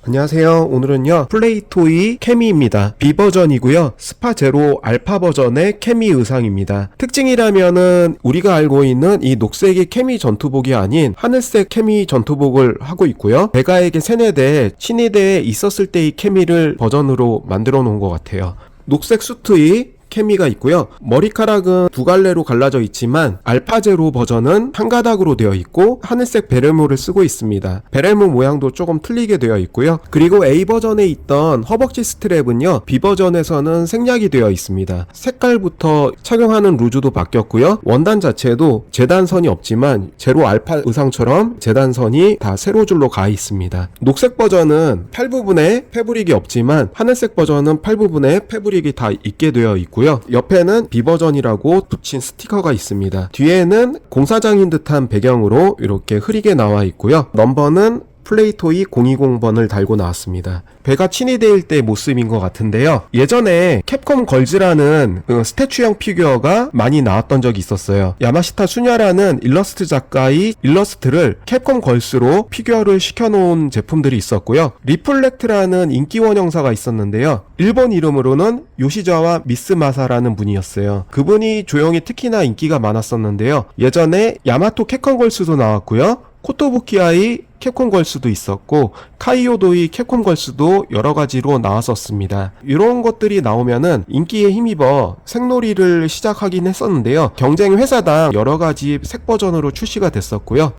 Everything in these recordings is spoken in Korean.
안녕하세요. 오늘은요 플레이토이 케미입니다. B 버전이고요. 스파 제로 알파 버전의 케미 의상입니다. 특징이라면은 우리가 알고 있는 이 녹색의 케미 전투복이 아닌 하늘색 케미 전투복을 하고 있고요. 베가에게 세뇌돼 신이대에 있었을 때의 케미를 버전으로 만들어 놓은 것 같아요. 녹색 수트의 케미가 있고요. 머리카락은 두 갈래로 갈라져 있지만 알파 제로 버전은 한 가닥으로 되어 있고 하늘색 베레모를 쓰고 있습니다. 베레모 모양도 조금 틀리게 되어 있고요. 그리고 A 버전에 있던 허벅지 스트랩은요 B 버전에서는 생략이 되어 있습니다. 색깔부터 착용하는 루즈도 바뀌었고요. 원단 자체도 재단선이 없지만 제로 알파 의상처럼 재단선이 다 세로줄로 가 있습니다. 녹색 버전은 팔 부분에 패브릭이 없지만 하늘색 버전은 팔 부분에 패브릭이 다 있게 되어 있고요. 옆에는 B 버전이라고 붙인 스티커가 있습니다. 뒤에는 공사장인 듯한 배경으로 이렇게 흐리게 나와 있고요. 넘버는 플레이토이 020번을 달고 나왔습니다. 배가 친위대일 때 모습인 것 같은데요. 예전에 캡콤 걸즈라는 스태츄형 피규어가 많이 나왔던 적이 있었어요. 야마시타 수냐라는 일러스트 작가의 일러스트를 캡콤 걸스로 피규어를 시켜놓은 제품들이 있었고요. 리플렉트라는 인기 원형사가 있었는데요. 일본 이름으로는 요시자와 미스마사라는 분이었어요. 그분이 조형이 특히나 인기가 많았었는데요. 예전에 야마토 캡콤 걸스도 나왔고요. 코토부키아의 캡콤 걸스도 있었고 카이오도의 캡콤 걸스도 여러 가지로 나왔었습니다. 이런 것들이 나오면은 인기에 힘입어 색놀이를 시작하긴 했었는데요. 경쟁 회사당 여러 가지 색 버전으로 출시가 됐었고요.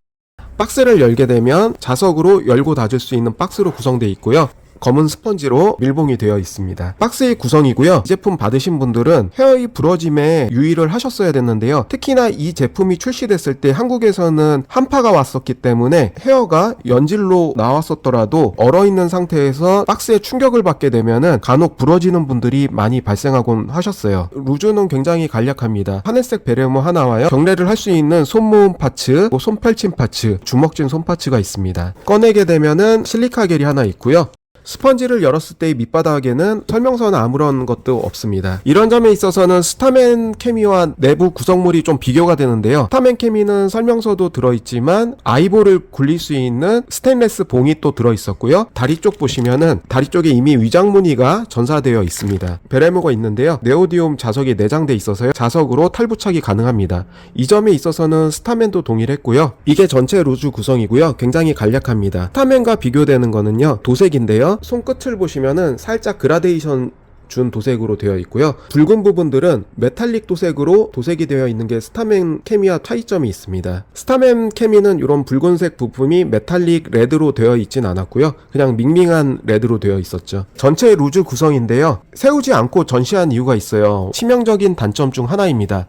박스를 열게 되면 자석으로 열고 닫을 수 있는 박스로 구성되어 있고요. 검은 스펀지로 밀봉이 되어 있습니다. 박스의 구성이고요. 이 제품 받으신 분들은 헤어의 부러짐에 유의를 하셨어야 됐는데요. 특히나 이 제품이 출시됐을 때 한국에서는 한파가 왔었기 때문에 헤어가 연질로 나왔었더라도 얼어있는 상태에서 박스에 충격을 받게 되면은 간혹 부러지는 분들이 많이 발생하곤 하셨어요. 루즈는 굉장히 간략합니다. 하늘색 베레모 하나와요. 경례를 할 수 있는 손모음 파츠, 손펼침 파츠, 주먹진 손 파츠가 있습니다. 꺼내게 되면은 실리카 겔이 하나 있고요. 스펀지를 열었을 때의 밑바닥에는 설명서는 아무런 것도 없습니다. 이런 점에 있어서는 스타맨 케미와 내부 구성물이 좀 비교가 되는데요. 스타맨 케미는 설명서도 들어있지만 아이볼을 굴릴 수 있는 스테인레스 봉이 또 들어있었고요. 다리 쪽 보시면은 다리 쪽에 이미 위장 무늬가 전사되어 있습니다. 베레모가 있는데요. 네오디움 자석이 내장돼 있어서요. 자석으로 탈부착이 가능합니다. 이 점에 있어서는 스타맨도 동일했고요. 이게 전체 루즈 구성이고요. 굉장히 간략합니다. 스타맨과 비교되는 거는요. 도색인데요. 손끝을 보시면은 살짝 그라데이션 준 도색으로 되어 있고요. 붉은 부분들은 메탈릭 도색으로 도색이 되어 있는 게 스타맨 케미와 차이점이 있습니다. 스타맨 케미는 이런 붉은색 부품이 메탈릭 레드로 되어 있진 않았고요. 그냥 밍밍한 레드로 되어 있었죠. 전체 루즈 구성인데요. 세우지 않고 전시한 이유가 있어요. 치명적인 단점 중 하나입니다.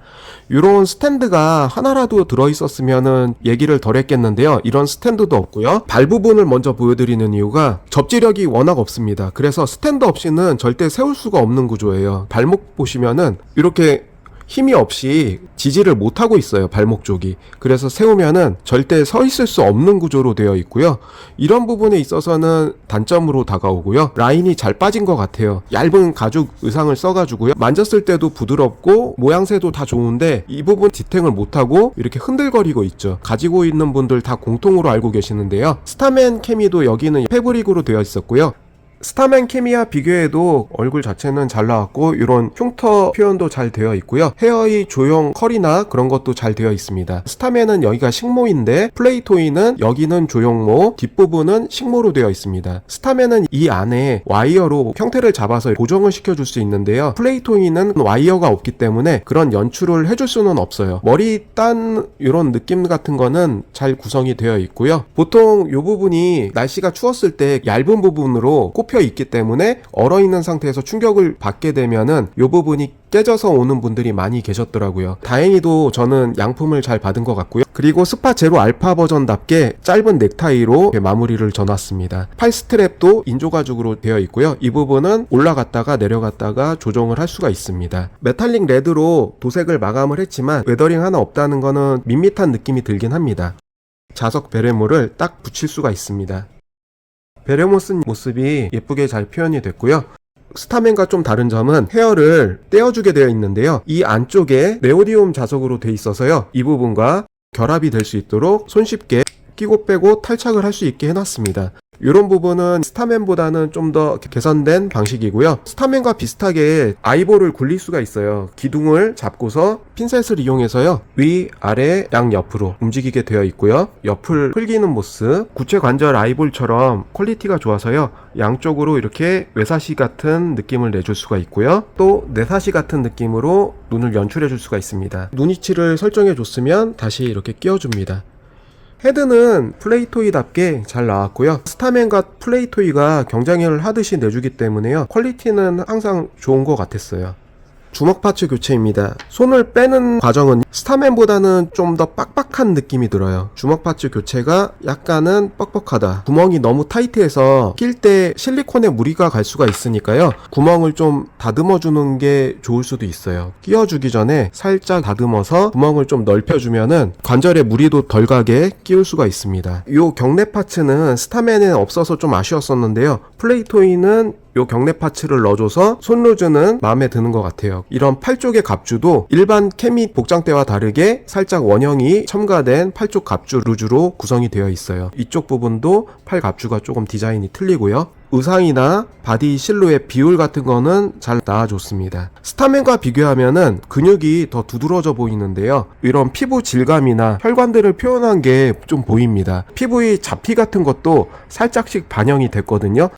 이런 스탠드가 하나라도 들어있었으면 얘기를 덜 했겠는데요. 이런 스탠드도 없고요. 발 부분을 먼저 보여드리는 이유가 접지력이 워낙 없습니다. 그래서 스탠드 없이는 절대 세울 수가 없는 구조예요. 발목 보시면은 이렇게 힘이 없이 지지를 못하고 있어요. 발목 쪽이. 그래서 세우면은 절대 서 있을 수 없는 구조로 되어 있고요. 이런 부분에 있어서는 단점으로 다가오고요. 라인이 잘 빠진 것 같아요. 얇은 가죽 의상을 써가지고요. 만졌을 때도 부드럽고 모양새도 다 좋은데 이 부분 디탱을 못하고 이렇게 흔들거리고 있죠. 가지고 있는 분들 다 공통으로 알고 계시는데요. 스타맨 케미도 여기는 패브릭으로 되어 있었고요. 스타맨 케미와 비교해도 얼굴 자체는 잘 나왔고 이런 흉터 표현도 잘 되어 있고요. 헤어의 조형 컬이나 그런 것도 잘 되어 있습니다. 스타맨은 여기가 식모인데 플레이토이는 여기는 조형모, 뒷부분은 식모로 되어 있습니다. 스타맨은 이 안에 와이어로 형태를 잡아서 고정을 시켜줄 수 있는데요. 플레이토이는 와이어가 없기 때문에 그런 연출을 해줄 수는 없어요. 머리 딴 이런 느낌 같은 거는 잘 구성이 되어 있고요. 보통 이 부분이 날씨가 추웠을 때 얇은 부분으로 꼽혀 있기 때문에 얼어있는 상태에서 충격을 받게 되면은 이 부분이 깨져서 오는 분들이 많이 계셨더라고요. 다행히도 저는 양품을 잘 받은 것 같고요. 그리고 스파 제로 알파 버전답게 짧은 넥타이로 마무리를 전놨습니다. 팔 스트랩도 인조가죽으로 되어 있고요. 이 부분은 올라갔다가 내려갔다가 조정을 할 수가 있습니다. 메탈릭 레드로 도색을 마감을 했지만 웨더링 하나 없다는 거는 밋밋한 느낌이 들긴 합니다. 자석 베레모를 딱 붙일 수가 있습니다. 베레모 쓴 모습이 예쁘게 잘 표현이 됐고요. 스타맨과 좀 다른 점은 헤어를 떼어주게 되어 있는데요. 이 안쪽에 네오디움 자석으로 되어 있어서요. 이 부분과 결합이 될 수 있도록 손쉽게 끼고 빼고 탈착을 할 수 있게 해놨습니다. 이런 부분은 스타맨보다는 좀 더 개선된 방식이고요. 스타맨과 비슷하게 아이볼을 굴릴 수가 있어요. 기둥을 잡고서 핀셋을 이용해서요, 위, 아래, 양옆으로 움직이게 되어 있고요. 옆을 흘기는 모습, 구체 관절 아이볼처럼 퀄리티가 좋아서요, 양쪽으로 이렇게 외사시 같은 느낌을 내줄 수가 있고요. 또 내사시 같은 느낌으로 눈을 연출해 줄 수가 있습니다. 눈 위치를 설정해 줬으면 다시 이렇게 끼워줍니다. 헤드는 플레이토이답게 잘 나왔고요. 스타맨과 플레이토이가 경쟁을 하듯이 내주기 때문에요, 퀄리티는 항상 좋은 것 같았어요. 주먹 파츠 교체입니다. 손을 빼는 과정은 스타맨보다는 좀 더 빡빡한 느낌이 들어요. 주먹 파츠 교체가 약간은 뻑뻑하다. 구멍이 너무 타이트해서 낄 때 실리콘에 무리가 갈 수가 있으니까요, 구멍을 좀 다듬어 주는 게 좋을 수도 있어요. 끼워주기 전에 살짝 다듬어서 구멍을 좀 넓혀주면은 관절에 무리도 덜 가게 끼울 수가 있습니다. 이 경내 파츠는 스타맨에는 없어서 좀 아쉬웠었는데요, 플레이토이는 요 경내 파츠를 넣어줘서 손 루즈는 마음에 드는 것 같아요. 이런 팔 쪽의 갑주도 일반 케미 복장대와 다르게 살짝 원형이 첨가된 팔 쪽 갑주 루즈로 구성이 되어 있어요. 이쪽 부분도 팔 갑주가 조금 디자인이 틀리고요. 의상이나 바디 실루엣 비율 같은 거는 잘 나와줬습니다. 스타맨과 비교하면은 근육이 더 두드러져 보이는데요, 이런 피부 질감이나 혈관들을 표현한 게 좀 보입니다. 피부의 잡티 같은 것도 살짝씩 반영이 됐거든요.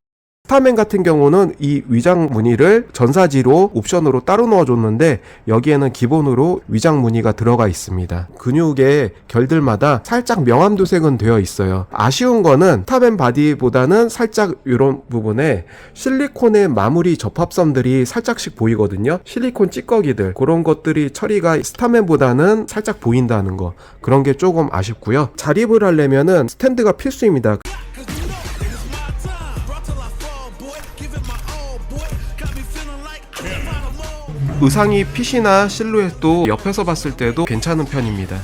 스타맨 같은 경우는 이 위장 무늬를 전사지로 옵션으로 따로 넣어줬는데, 여기에는 기본으로 위장 무늬가 들어가 있습니다. 근육의 결들마다 살짝 명암도색은 되어 있어요. 아쉬운 거는 스타맨 바디보다는 살짝 이런 부분에 실리콘의 마무리 접합선들이 살짝씩 보이거든요. 실리콘 찌꺼기들, 그런 것들이 처리가 스타맨보다는 살짝 보인다는 거, 그런 게 조금 아쉽고요. 자립을 하려면은 스탠드가 필수입니다. 의상이 핏이나 실루엣도 옆에서 봤을 때도 괜찮은 편입니다.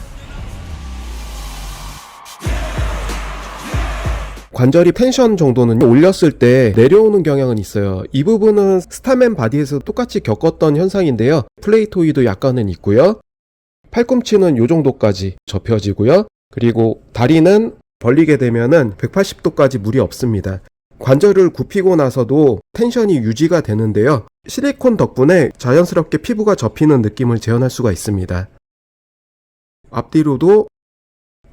관절이 텐션 정도는 올렸을 때 내려오는 경향은 있어요. 이 부분은 스타맨 바디에서 똑같이 겪었던 현상인데요, 플레이토이도 약간은 있고요. 팔꿈치는 요 정도까지 접혀지고요. 그리고 다리는 벌리게 되면은 180도까지 무리 없습니다. 관절을 굽히고 나서도 텐션이 유지가 되는데요, 실리콘 덕분에 자연스럽게 피부가 접히는 느낌을 재현할 수가 있습니다. 앞뒤로도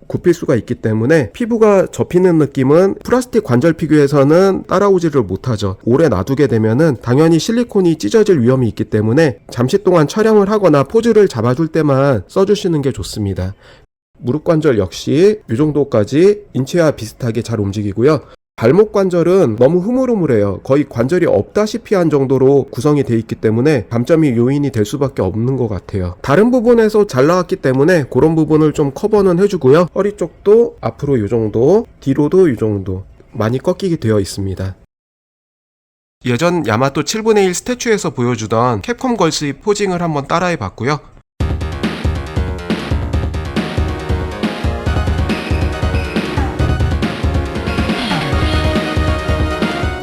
굽힐 수가 있기 때문에 피부가 접히는 느낌은 플라스틱 관절 피규어에서는 따라오지를 못하죠. 오래 놔두게 되면은 당연히 실리콘이 찢어질 위험이 있기 때문에 잠시 동안 촬영을 하거나 포즈를 잡아줄 때만 써주시는 게 좋습니다. 무릎 관절 역시 이 정도까지 인체와 비슷하게 잘 움직이고요. 발목 관절은 너무 흐물흐물해요. 거의 관절이 없다시피 한 정도로 구성이 되어 있기 때문에 감점이 요인이 될 수밖에 없는 것 같아요. 다른 부분에서 잘 나왔기 때문에 그런 부분을 좀 커버는 해주고요. 허리 쪽도 앞으로 이 정도, 뒤로도 이 정도 많이 꺾이게 되어 있습니다. 예전 야마토 7분의 1 스태츄에서 보여주던 캡콤 걸스의 포징을 한번 따라해 봤고요.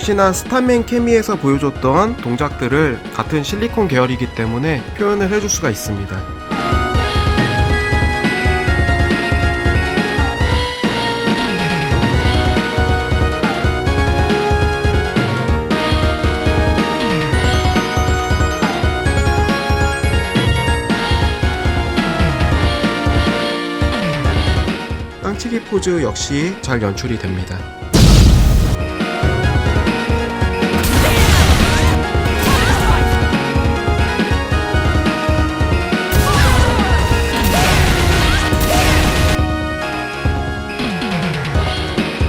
혹시나 스타맨 케미에서 보여줬던 동작들을 같은 실리콘 계열이기 때문에 표현을 해줄 수가 있습니다. 깡치기 포즈 역시 잘 연출이 됩니다.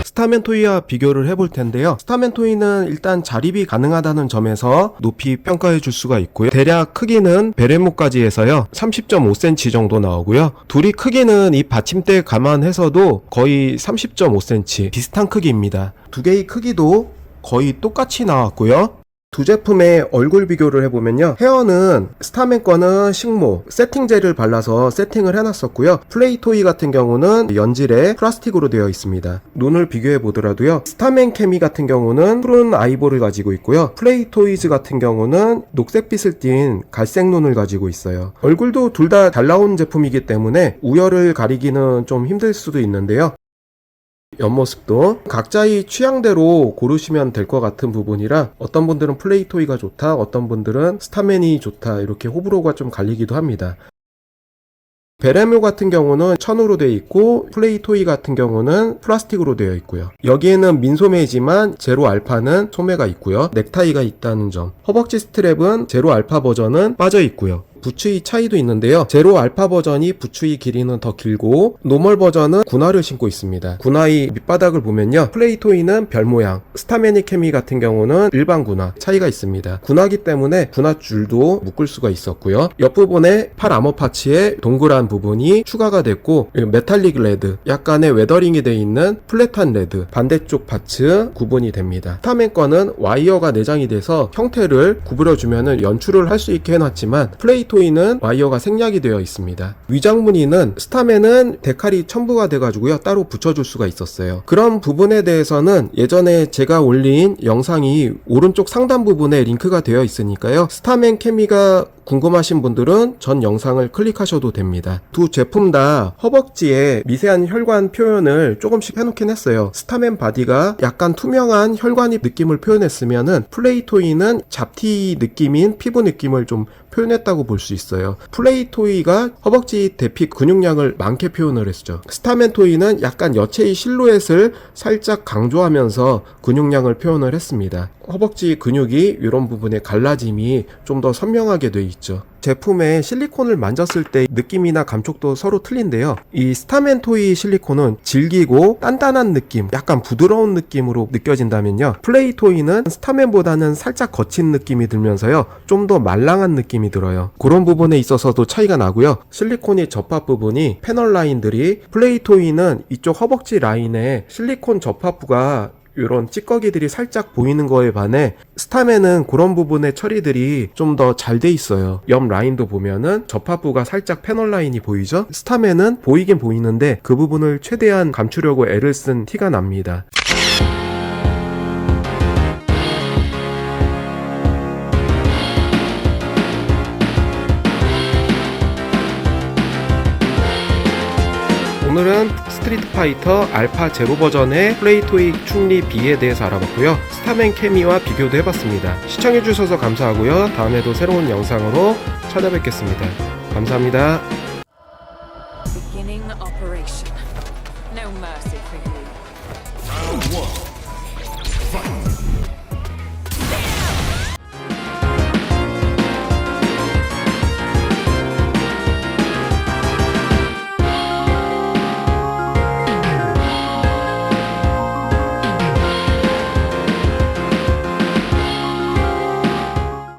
스타맨 토이와 비교를 해볼 텐데요. 스타맨 토이는 일단 자립이 가능하다는 점에서 높이 평가해 줄 수가 있고요. 대략 크기는 베레모까지 해서요 30.5cm 정도 나오고요. 둘이 크기는 이 받침대 감안해서도 거의 30.5cm 비슷한 크기입니다. 두 개의 크기도 거의 똑같이 나왔고요. 두 제품의 얼굴 비교를 해보면요. 헤어는 스타맨 거는 식모, 세팅젤을 발라서 세팅을 해놨었고요. 플레이토이 같은 경우는 연질에 플라스틱으로 되어 있습니다. 눈을 비교해 보더라도요. 스타맨 케미 같은 경우는 푸른 아이볼을 가지고 있고요. 플레이토이즈 같은 경우는 녹색빛을 띤 갈색 눈을 가지고 있어요. 얼굴도 둘 다 잘 나온 제품이기 때문에 우열을 가리기는 좀 힘들 수도 있는데요. 옆모습도 각자의 취향대로 고르시면 될 것 같은 부분이라 어떤 분들은 플레이토이가 좋다, 어떤 분들은 스타맨이 좋다 이렇게 호불호가 좀 갈리기도 합니다. 베레모 같은 경우는 천으로 되어 있고 플레이토이 같은 경우는 플라스틱으로 되어 있고요. 여기에는 민소매지만 제로 알파는 소매가 있고요. 넥타이가 있다는 점. 허벅지 스트랩은 제로 알파 버전은 빠져 있고요. 부츠의 차이도 있는데요. 제로 알파 버전이 부츠의 길이는 더 길고 노멀 버전은 군화를 신고 있습니다. 군화의 밑바닥을 보면요. 플레이토이는 별 모양, 스타매니 케미 같은 경우는 일반 군화 차이가 있습니다. 군화기 때문에 군화줄도 묶을 수가 있었고요. 옆부분에 팔 아머 파츠에 동그란 부분이 추가가 됐고 메탈릭 레드, 약간의 웨더링이 되어 있는 플랫한 레드, 반대쪽 파츠 구분이 됩니다. 스타맨 거는 와이어가 내장이 돼서 형태를 구부려주면 연출을 할 수 있게 해놨지만 플레이토이는 와이어가 생략이 되어 있습니다. 위장 무늬는 스타맨은 데칼이 첨부가 돼가지고요. 따로 붙여줄 수가 있었어요. 그런 부분에 대해서는 예전에 제가 올린 영상이 오른쪽 상단 부분에 링크가 되어 있으니까요. 스타맨 케미가 궁금하신 분들은 전 영상을 클릭하셔도 됩니다. 두 제품 다 허벅지에 미세한 혈관 표현을 조금씩 해놓긴 했어요. 스타맨 바디가 약간 투명한 혈관이 느낌을 표현했으면은 플레이토이는 잡티 느낌인 피부 느낌을 좀 표현했다고 볼 수 있어요. 플레이토이가 허벅지 대피 근육량을 많게 표현을 했죠. 스타맨 토이는 약간 여체의 실루엣을 살짝 강조하면서 근육량을 표현을 했습니다. 허벅지 근육이 이런 부분에 갈라짐이 좀 더 선명하게 돼 있죠. 제품의 실리콘을 만졌을 때 느낌이나 감촉도 서로 틀린데요. 이 스타맨 토이 실리콘은 질기고 단단한 느낌, 약간 부드러운 느낌으로 느껴진다면요. 플레이 토이는 스타맨보다는 살짝 거친 느낌이 들면서요. 좀 더 말랑한 느낌이 들어요. 그런 부분에 있어서도 차이가 나고요. 실리콘의 접합 부분이 패널 라인들이 플레이 토이는 이쪽 허벅지 라인에 실리콘 접합부가 이런 찌꺼기들이 살짝 보이는 거에 반해 스타맨은 그런 부분의 처리들이 좀 더 잘 돼 있어요. 옆 라인도 보면은 접합부가 살짝 패널 라인이 보이죠? 스타맨은 보이긴 보이는데 그 부분을 최대한 감추려고 애를 쓴 티가 납니다. 오늘은 스트리트 파이터 알파 제로 버전의 플레이토이 충리 B에 대해서 알아봤고요. 스타맨 케미와 비교도 해봤습니다. 시청해주셔서 감사하고요. 다음에도 새로운 영상으로 찾아뵙겠습니다. 감사합니다. Beginning operation. No mercy for you. Round one. Fight.